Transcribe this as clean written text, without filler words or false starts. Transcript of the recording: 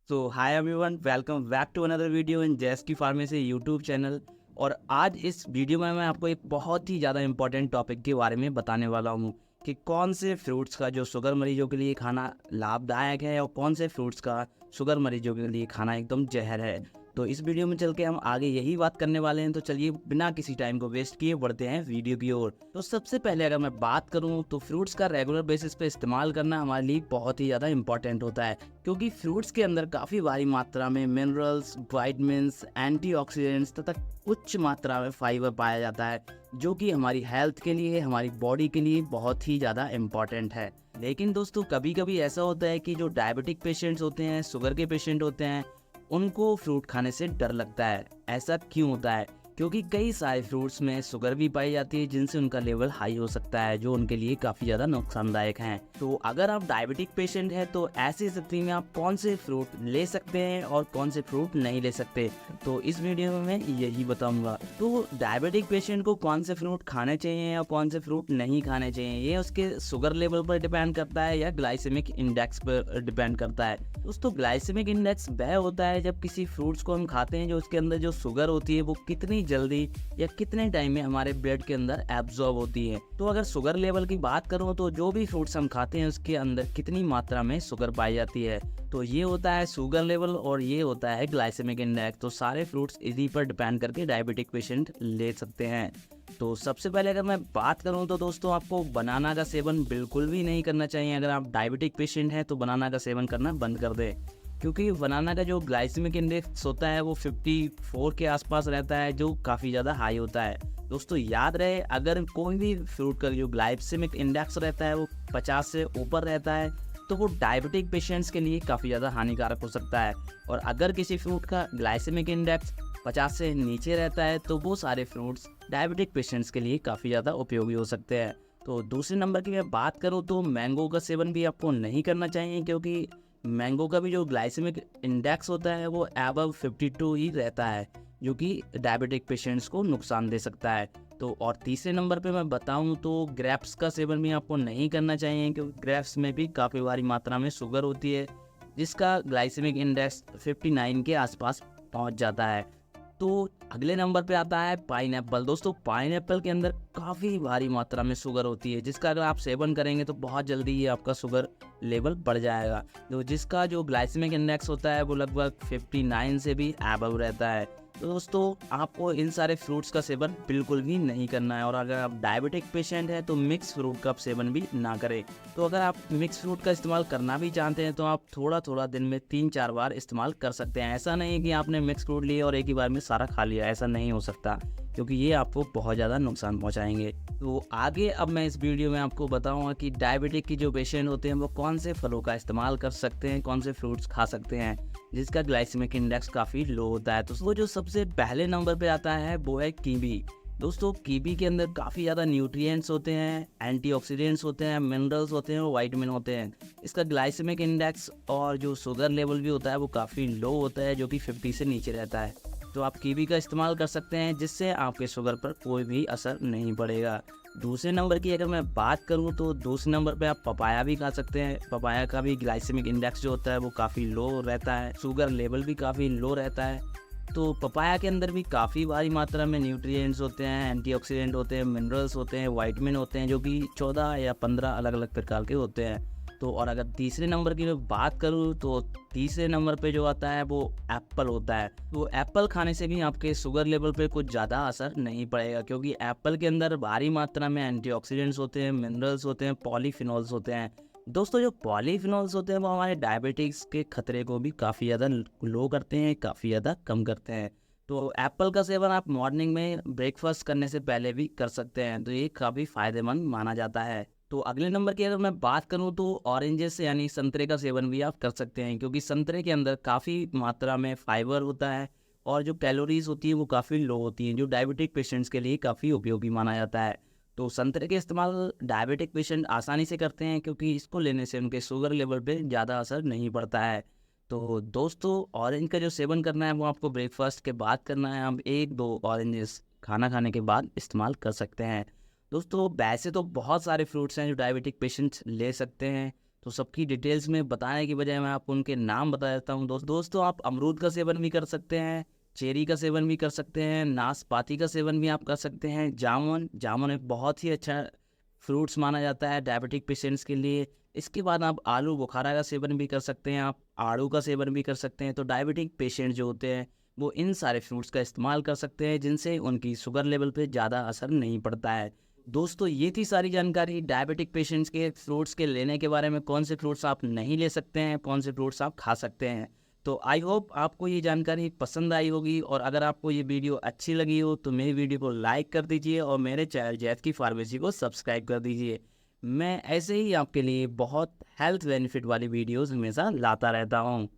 So hi everyone, welcome back to another video in जैस की pharmacy YouTube channel. और आज इस वीडियो में मैं आपको एक बहुत ही ज़्यादा इंपॉर्टेंट टॉपिक के बारे में बताने वाला हूँ कि कौन से फ्रूट्स का जो शुगर मरीजों के लिए खाना लाभदायक है और कौन से फ्रूट्स का शुगर मरीजों के लिए खाना एकदम जहर है। तो इस वीडियो में चल के हम आगे यही बात करने वाले हैं। तो चलिए बिना किसी टाइम को वेस्ट किए बढ़ते हैं वीडियो की ओर। तो सबसे पहले अगर मैं बात करूं तो फ्रूट्स का रेगुलर बेसिस पे इस्तेमाल करना हमारे लिए बहुत ही ज़्यादा इंपॉर्टेंट होता है, क्योंकि फ्रूट्स के अंदर काफ़ी भारी मात्रा में मिनरल्स, विटामिन्स, एंटीऑक्सीडेंट्स तथा उच्च मात्रा में फाइबर पाया जाता है, जो कि हमारी हेल्थ के लिए, हमारी बॉडी के लिए बहुत ही ज़्यादा इम्पॉर्टेंट है। लेकिन दोस्तों कभी कभी ऐसा होता है कि जो डायबिटिक पेशेंट्स होते हैं, शुगर के पेशेंट होते हैं, उनको फ्रूट खाने से डर लगता है। ऐसा क्यों होता है? क्योंकि कई सारे फ्रूट्स में शुगर भी पाई जाती है, जिनसे उनका लेवल हाई हो सकता है, जो उनके लिए काफ़ी ज़्यादा नुकसानदायक हैं। तो अगर आप डायबिटिक पेशेंट हैं तो ऐसी स्थिति में आप कौन से फ्रूट ले सकते हैं और कौन से फ्रूट नहीं ले सकते, तो इस वीडियो में मैं यही बताऊंगा। तो डायबिटिक पेशेंट को कौन से फ्रूट खाने चाहिए और कौन से फ्रूट नहीं खाने चाहिए, ये उसके शुगर लेवल पर डिपेंड करता है या ग्लाइसेमिक इंडेक्स पर डिपेंड करता है। दोस्तों ग्लाइसेमिक इंडेक्स वह होता है जब किसी फ्रूट्स को हम खाते हैं जो उसके अंदर जो शुगर होती है वो कितनी जल्दी या कितने टाइम में हमारे ब्लड के अंदर एब्जॉर्ब होती है। तो अगर शुगर लेवल की बात करूं तो जो भी फ्रूट्स हम खाते हैं उसके अंदर कितनी मात्रा में शुगर पाई जाती है, तो ये होता है शुगर लेवल और ये होता है ग्लाइसेमिक इंडेक्स। तो सारे फ्रूट्स इसी पर डिपेंड करके डायबिटिक पेशेंट ले सकते हैं। तो सबसे पहले अगर मैं बात करूं तो दोस्तों आपको बनाना का सेवन बिल्कुल भी नहीं करना चाहिए। अगर आप डायबिटिक पेशेंट हैं तो बनाना का सेवन करना बंद कर दें, क्योंकि बनाना का जो ग्लाइसेमिक इंडेक्स होता है वो 54 के आसपास रहता है, जो काफ़ी ज़्यादा हाई होता है। दोस्तों याद रहे, अगर कोई भी फ्रूट का जो ग्लाइसेमिक इंडेक्स रहता है वो 50 से ऊपर रहता है तो वो डायबिटिक पेशेंट्स के लिए काफ़ी ज़्यादा हानिकारक हो सकता है। और अगर किसी फ्रूट का ग्लाइसेमिक इंडेक्स 50 से नीचे रहता है तो वो सारे फ्रूट्स डायबिटिक पेशेंट्स के लिए काफ़ी ज़्यादा उपयोगी हो सकते हैं। तो दूसरे नंबर की मैं बात करूँ तो मैंगो का सेवन भी आपको नहीं करना चाहिए, क्योंकि मैंगो का भी जो ग्लाइसेमिक इंडेक्स होता है वो अबव 52 ही रहता है, जो कि डायबिटिक पेशेंट्स को नुकसान दे सकता है। तो और तीसरे नंबर पे मैं बताऊं तो ग्रेप्स का सेवन भी आपको नहीं करना चाहिए, क्योंकि ग्रेप्स में भी काफ़ी भारी मात्रा में शुगर होती है, जिसका ग्लाइसेमिक इंडेक्स 59 के आसपास पहुंच जाता है। तो अगले नंबर पे आता है पाइनएप्पल। दोस्तों पाइनएप्पल के अंदर काफ़ी भारी मात्रा में शुगर होती है, जिसका अगर आप सेवन करेंगे तो बहुत जल्दी ये आपका शुगर लेवल बढ़ जाएगा। तो जिसका जो ग्लाइसेमिक इंडेक्स होता है वो लगभग 59 से भी एबव रहता है। तो दोस्तों आपको इन सारे फ्रूट्स का सेवन बिल्कुल भी नहीं करना है। और अगर आप डायबिटिक पेशेंट हैं तो मिक्स फ्रूट का सेवन भी ना करें। तो अगर आप मिक्स फ्रूट का इस्तेमाल करना भी चाहते हैं तो आप थोड़ा थोड़ा दिन में 3-4 बार इस्तेमाल कर सकते हैं। ऐसा नहीं है कि आपने मिक्स फ्रूट लिया और एक ही बार में सारा खा लिया, ऐसा नहीं हो सकता, क्योंकि ये आपको बहुत ज़्यादा नुकसान पहुंचाएंगे। तो आगे अब मैं इस वीडियो में आपको बताऊंगा कि डायबिटिक की जो पेशेंट होते हैं वो कौन से फलों का इस्तेमाल कर सकते हैं, कौन से फ्रूट्स खा सकते हैं जिसका ग्लाइसेमिक इंडेक्स काफ़ी लो होता है। तो वो जो सबसे पहले नंबर पे आता है वो है कीवी। दोस्तों कीवी के अंदर काफ़ी ज़्यादा न्यूट्रिएंट्स होते हैं, एंटीऑक्सीडेंट्स होते हैं, मिनरल्स होते हैं और वाइटामिन होते हैं। इसका ग्लाइसेमिक इंडेक्स और जो शुगर लेवल भी होता है वो काफ़ी लो होता है, जो कि 50 से नीचे रहता है। तो आप कीवी का इस्तेमाल कर सकते हैं, जिससे आपके शुगर पर कोई भी असर नहीं पड़ेगा। दूसरे नंबर की अगर मैं बात करूं तो दूसरे नंबर पे आप पपाया भी खा सकते हैं। पपाया का भी ग्लाइसेमिक इंडेक्स जो होता है वो काफ़ी लो रहता है, शुगर लेवल भी काफ़ी लो रहता है। तो पपाया के अंदर भी काफ़ी भारी मात्रा में न्यूट्रिएंट्स होते हैं, एंटीऑक्सीडेंट होते हैं, मिनरल्स होते हैं, विटामिन होते हैं, जो कि 14 या 15 अलग अलग प्रकार के होते हैं। तो और अगर तीसरे नंबर की मैं बात करूँ तो तीसरे नंबर पे जो आता है वो एप्पल होता है। तो एप्पल खाने से भी आपके शुगर लेवल पे कुछ ज़्यादा असर नहीं पड़ेगा, क्योंकि एप्पल के अंदर भारी मात्रा में एंटीऑक्सीडेंट्स होते हैं, मिनरल्स होते हैं, पॉलीफिनॉल्स होते हैं। दोस्तों जो पॉलीफिनॉल्स होते हैं वो हमारे डायबिटिक्स के खतरे को भी काफ़ी ज़्यादा लो करते हैं, काफ़ी ज़्यादा कम करते हैं। तो एप्पल का सेवन आप मॉर्निंग में ब्रेकफास्ट करने से पहले भी कर सकते हैं, तो ये काफ़ी फ़ायदेमंद माना जाता है। तो अगले नंबर की अगर मैं बात करूं तो ऑरेंजेस यानी संतरे का सेवन भी आप कर सकते हैं, क्योंकि संतरे के अंदर काफ़ी मात्रा में फाइबर होता है और जो कैलोरीज होती है वो काफ़ी लो होती हैं, जो डायबिटिक पेशेंट्स के लिए काफ़ी उपयोगी माना जाता है। तो संतरे के इस्तेमाल डायबिटिक पेशेंट आसानी से करते हैं, क्योंकि इसको लेने से उनके शुगर लेवल पे ज़्यादा असर नहीं पड़ता है। तो दोस्तों ऑरेंज का जो सेवन करना है वो आपको ब्रेकफास्ट के बाद करना है। हम 1-2 ऑरेंजेस खाना खाने के बाद इस्तेमाल कर सकते हैं। दोस्तों वैसे तो बहुत सारे फ्रूट्स हैं जो डायबिटिक पेशेंट्स ले सकते हैं। तो सबकी डिटेल्स में बताने की बजाय मैं आपको उनके नाम बता देता हूँ। दोस्तों आप अमरूद का सेवन भी कर सकते हैं, चेरी का सेवन भी कर सकते हैं, नाशपाती का सेवन भी आप कर सकते हैं, जामुन एक बहुत ही अच्छा फ्रूट्स माना जाता है डायबिटिक पेशेंट्स के लिए। इसके बाद आप आलू बुखारा का सेवन भी कर सकते हैं, आप आड़ू का सेवन भी कर सकते हैं। तो डायबिटिक पेशेंट जो होते हैं वो इन सारे फ्रूट्स का इस्तेमाल कर सकते हैं, जिनसे उनकी शुगर लेवल पे ज़्यादा असर नहीं पड़ता है। दोस्तों ये थी सारी जानकारी डायबिटिक पेशेंट्स के फ्रूट्स के लेने के बारे में, कौन से फ्रूट्स आप नहीं ले सकते हैं, कौन से फ्रूट्स आप खा सकते हैं। तो आई होप आपको ये जानकारी पसंद आई होगी, और अगर आपको ये वीडियो अच्छी लगी हो तो मेरी वीडियो को लाइक कर दीजिए और मेरे चैनल जैस की फार्मेसी को सब्सक्राइब कर दीजिए। मैं ऐसे ही आपके लिए बहुत हेल्थ बेनिफिट वाली वीडियोस हमेशा लाता रहता हूँ।